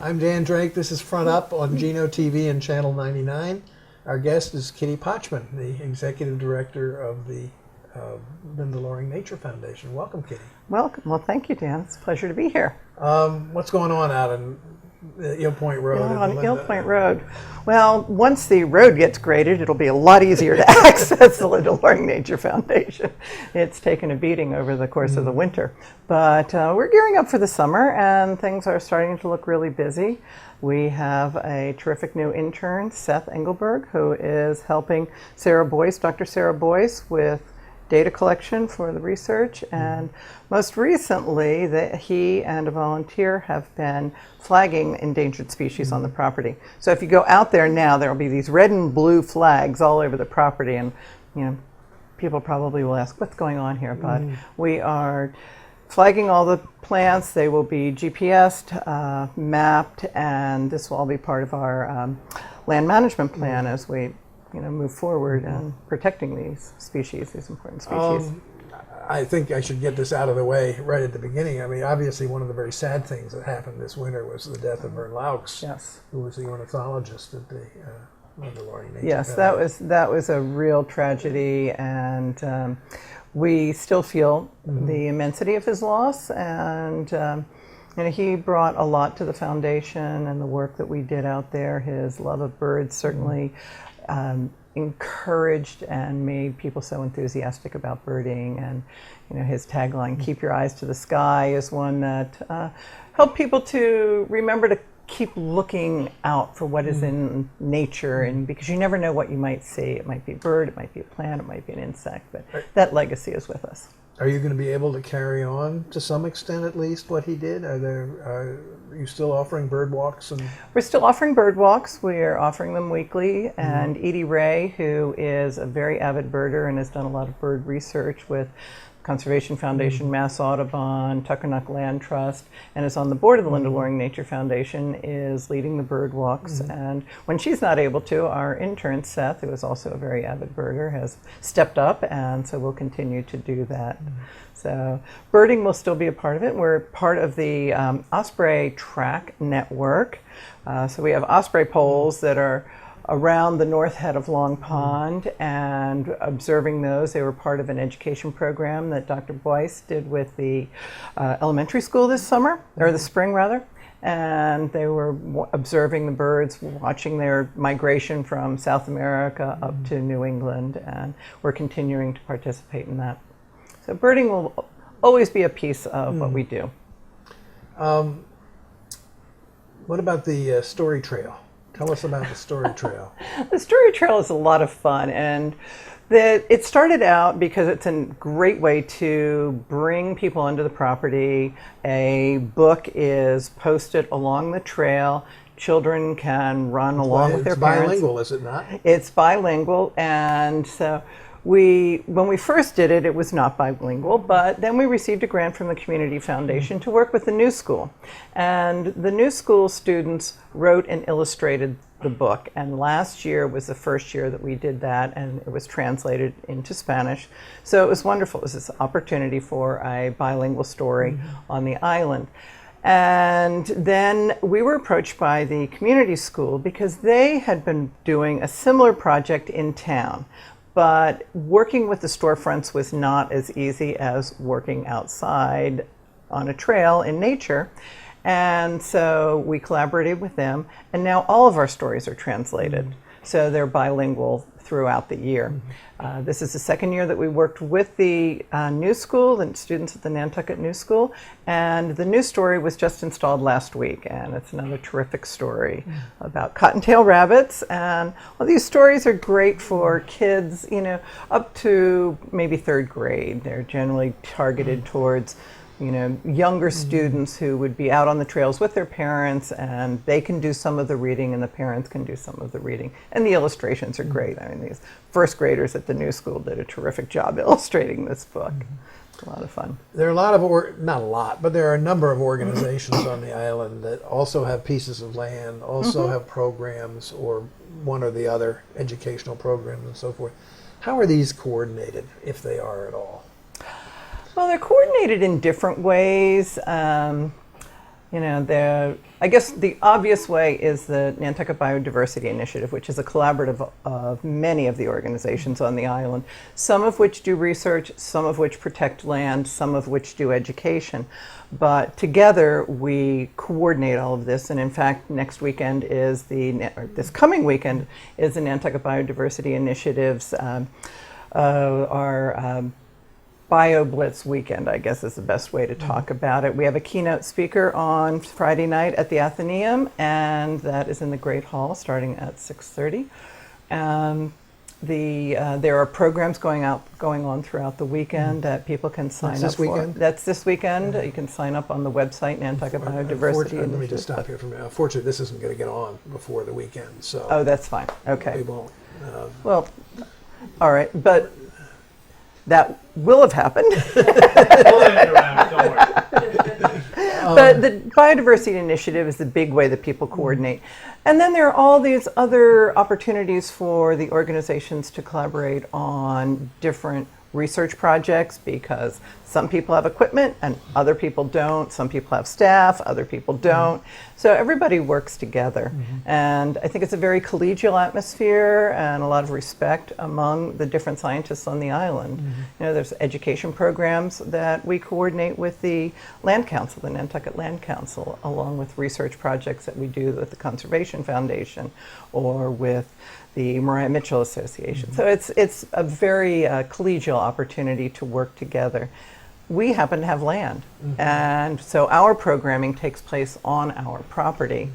I'm Dan Drake. This is Front Up on Geno TV and Channel 99. Our guest is Kitty Pochman, the Executive Director of the Linda Loring Nature Foundation. Welcome, Kitty. Welcome. Well, thank you, Dan. It's a pleasure to be here. What's going on out in Eel Point Road? Yeah, on Eel Point Road. Well, once the road gets graded, it'll be a lot easier to access the Linda Loring Nature Foundation. It's taken a beating over the course of the winter. But we're gearing up for the summer, and things are starting to look really busy. We have a terrific new intern, Seth Engelberg, who is helping Sarah Boyce, Dr. Sarah Boyce, with data collection for the research, and most recently he and a volunteer have been flagging endangered species on the property. So if you go out there now, there will be these red and blue flags all over the property, and people probably will ask, what's going on here? But we are flagging all the plants. They will be GPSed, mapped, and this will all be part of our land management plan as we move forward and protecting these species, these important species. I think I should get this out of the way right at the beginning. I mean, obviously one of the very sad things that happened this winter was the death of Vern Laux, who was the ornithologist at the Linda Loring Nature Yes, Foundation. that was a real tragedy, and we still feel the immensity of his loss, and he brought a lot to the foundation and the work that we did out there. His love of birds certainly encouraged and made people so enthusiastic about birding, and his tagline, "Keep your eyes to the sky," is one that helped people to remember to keep looking out for what is in nature, and because you never know what you might see. It might be a bird, it might be a plant, it might be an insect, but that legacy is with us. Are you going to be able to carry on to some extent, at least, what he did? Are you still offering bird walks? We're still offering bird walks. We're offering them weekly, and Edie Ray, who is a very avid birder and has done a lot of bird research with Conservation Foundation, Mass Audubon, Tuckernuck Land Trust, and is on the board of the Linda Loring Nature Foundation, is leading the bird walks. And when she's not able to, our intern, Seth, who is also a very avid birder, has stepped up, and so we'll continue to do that. So birding will still be a part of it. We're part of the osprey track network. So we have osprey poles that are around the north head of Long Pond, and observing those. They were part of an education program that Dr. Boyce did with the elementary school this summer, or the spring rather, and they were observing the birds, watching their migration from South America up to New England, and we're continuing to participate in that. So birding will always be a piece of what we do. What about the story trail? Tell us about the story trail. The story trail is a lot of fun, and it started out because it's a great way to bring people onto the property. A book is posted along the trail. Children can run along with their parents. It's bilingual, is it not? It's bilingual, and so when we first did it, it was not bilingual, but then we received a grant from the Community Foundation to work with the New School. And the New School students wrote and illustrated the book. And last year was the first year that we did that, and it was translated into Spanish. So it was wonderful. It was this opportunity for a bilingual story on the island. And then we were approached by the community school because they had been doing a similar project in town. But working with the storefronts was not as easy as working outside on a trail in nature. And so we collaborated with them, and now all of our stories are translated. So they're bilingual throughout the year. This is the second year that we worked with the New School, the students at the Nantucket New School, and the new story was just installed last week, and it's another terrific story about cottontail rabbits. And well, these stories are great for kids, up to maybe third grade. They're generally targeted towards younger students who would be out on the trails with their parents, and they can do some of the reading and the parents can do some of the reading. And the illustrations are great. I mean, these first graders at the New School did a terrific job illustrating this book. It's a lot of fun. There are a lot of, not a lot, but there are a number of organizations on the island that also have pieces of land, also have programs, or one or the other educational programs and so forth. How are these coordinated, if they are at all? Well, they're coordinated in different ways. I guess the obvious way is the Nantucket Biodiversity Initiative, which is a collaborative of many of the organizations on the island, some of which do research, some of which protect land, some of which do education. But together we coordinate all of this, and in fact next weekend is this coming weekend is the Nantucket Biodiversity Initiative's our Bio Blitz weekend, I guess is the best way to talk about it. We have a keynote speaker on Friday night at the Athenaeum, and that is in the Great Hall starting at 6:30. There are programs going on throughout the weekend that people can sign up this for. weekend? That's this weekend. You can sign up on the website, Nantucket Biodiversity. Let me just stop here for a minute. Unfortunately, this isn't going to get on before the weekend, so Oh, that's fine. Okay. we won't. Well, all right, but that will have happened. We'll edit it around, don't worry. But the Biodiversity Initiative is the big way that people coordinate. And then there are all these other opportunities for the organizations to collaborate on different research projects, because some people have equipment and other people don't. Some people have staff, other people don't. So everybody works together. And I think it's a very collegial atmosphere and a lot of respect among the different scientists on the island. There's education programs that we coordinate with the Land Council, the Nantucket Land Council, along with research projects that we do with the Conservation Foundation or with the Mariah Mitchell Association. So it's a very collegial opportunity to work together. We happen to have land, and so our programming takes place on our property.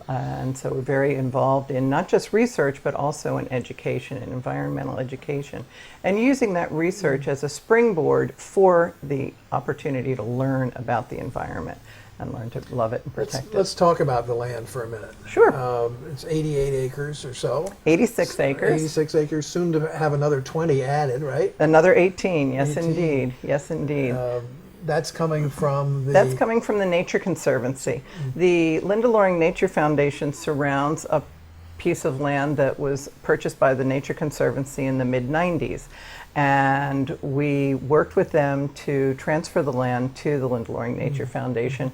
And so we're very involved in not just research, but also in education and environmental education, and using that research as a springboard for the opportunity to learn about the environment and learn to love it and protect it. Let's talk about the land for a minute. Sure. It's 88 acres or so. 86 acres. 86 acres, soon to have another 20 added, right? Another 18, yes 18. indeed. Yes indeed. That's coming from the... That's coming from the Nature Conservancy. The Linda Loring Nature Foundation surrounds a piece of land that was purchased by the Nature Conservancy in the mid-90s. And we worked with them to transfer the land to the Linda Loring Nature Foundation.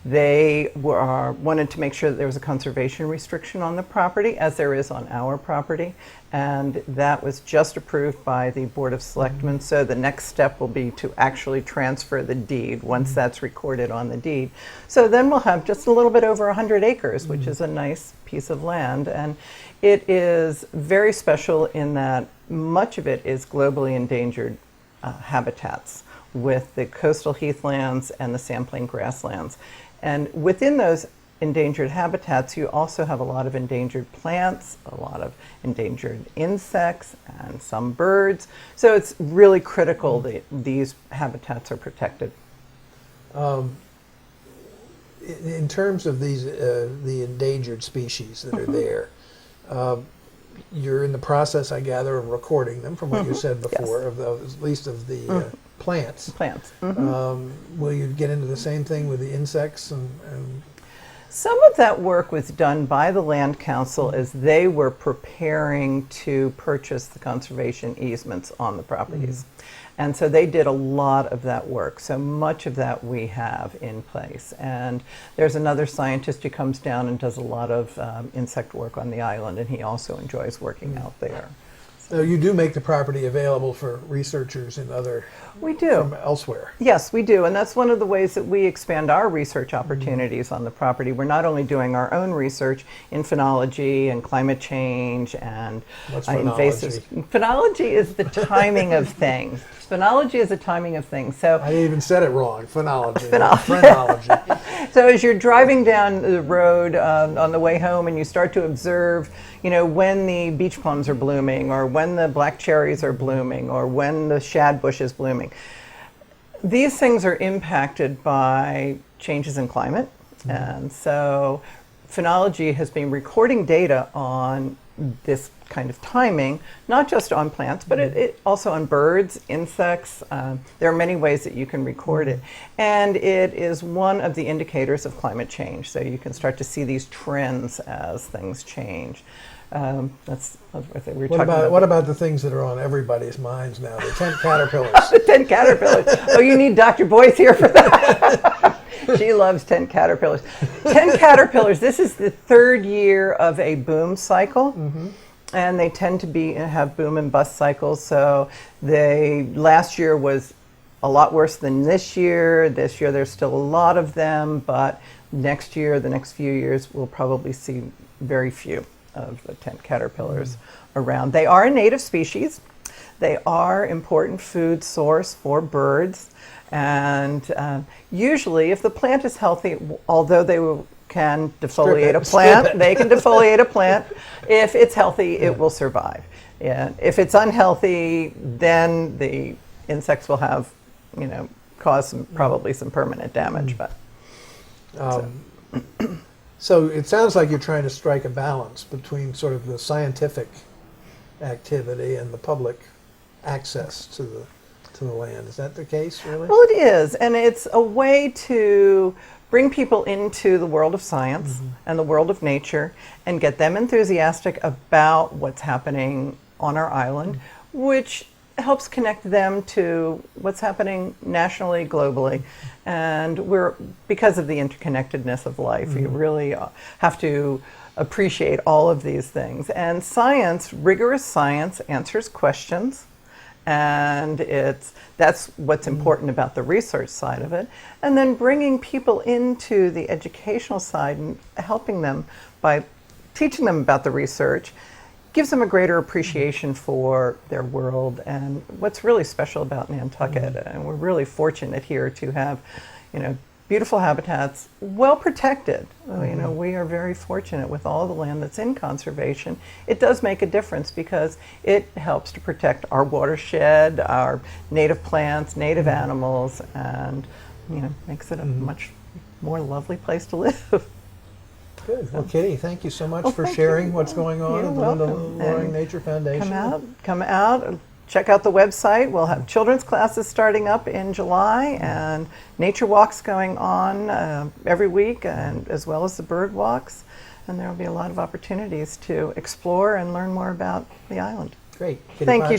They wanted to make sure that there was a conservation restriction on the property, as there is on our property, and that was just approved by the Board of Selectmen. So the next step will be to actually transfer the deed once that's recorded on the deed. So then we'll have just a little bit over 100 acres, which is a nice piece of land, and it is very special in that much of it is globally endangered habitats, with the coastal heathlands and the sandplain grasslands. And within those endangered habitats, you also have a lot of endangered plants, a lot of endangered insects, and some birds. So it's really critical that these habitats are protected. In terms of these, the endangered species that are there, you're in the process, I gather, of recording them, from what you said before, of those, at least of the plants. Plants. Will you get into the same thing with the insects? And Some of that work was done by the Land Council as they were preparing to purchase the conservation easements on the properties. And so they did a lot of that work. So much of that we have in place. And there's another scientist who comes down and does a lot of insect work on the island, and he also enjoys working out there. so you do make the property available for researchers and other We do. from elsewhere. Yes, we do, and that's one of the ways that we expand our research opportunities on the property. We're not only doing our own research in phenology and climate change and What's invasive. Phenology is the timing of things. Phenology is the timing of things. So I even said it wrong. Phenology. Phenology. Phrenology. So as you're driving down the road on the way home, and you start to observe, when the beach plums are blooming, or when the black cherries are blooming, or when the shad bush is blooming, these things are impacted by changes in climate. And so phenology has been recording data on this kind of timing, not just on plants, but it also on birds, insects. There are many ways that you can record it. And it is one of the indicators of climate change. So you can start to see these trends as things change. That's what we were talking about. What about the things that are on everybody's minds now? The tent caterpillars. The 10 caterpillars. Oh, you need Dr. Boyce here for that. She loves tent caterpillars. Tent caterpillars, this is the third year of a boom cycle. And they tend to have boom and bust cycles. So last year was a lot worse than this year. This year there's still a lot of them, but next year, the next few years, we'll probably see very few of the tent caterpillars around. They are a native species. They are important food source for birds. And usually, if the plant is healthy, although they can defoliate a plant, they can defoliate a plant. If it's healthy, it will survive. And if it's unhealthy, then the insects will have, cause probably some permanent damage. But so it sounds like you're trying to strike a balance between sort of the scientific activity and the public access to the land. Is that the case, really? Well, it is, and it's a way to bring people into the world of science and the world of nature and get them enthusiastic about what's happening on our island, which helps connect them to what's happening nationally, globally. And because of the interconnectedness of life, you really have to appreciate all of these things. And science, rigorous science, answers questions. And that's what's important about the research side of it. And then bringing people into the educational side and helping them by teaching them about the research gives them a greater appreciation for their world and what's really special about Nantucket. And we're really fortunate here to have, beautiful habitats, well protected. We are very fortunate with all the land that's in conservation. It does make a difference because it helps to protect our watershed, our native plants, native animals, and makes it a much more lovely place to live. Good. Well, Kitty, thank you so much for thank sharing you. what's going on You're at the welcome. Loring And Nature Foundation. Come out, check out the website. We'll have children's classes starting up in July and nature walks going on every week, and as well as the bird walks. And there will be a lot of opportunities to explore and learn more about the island. Great. Kitty Thank you.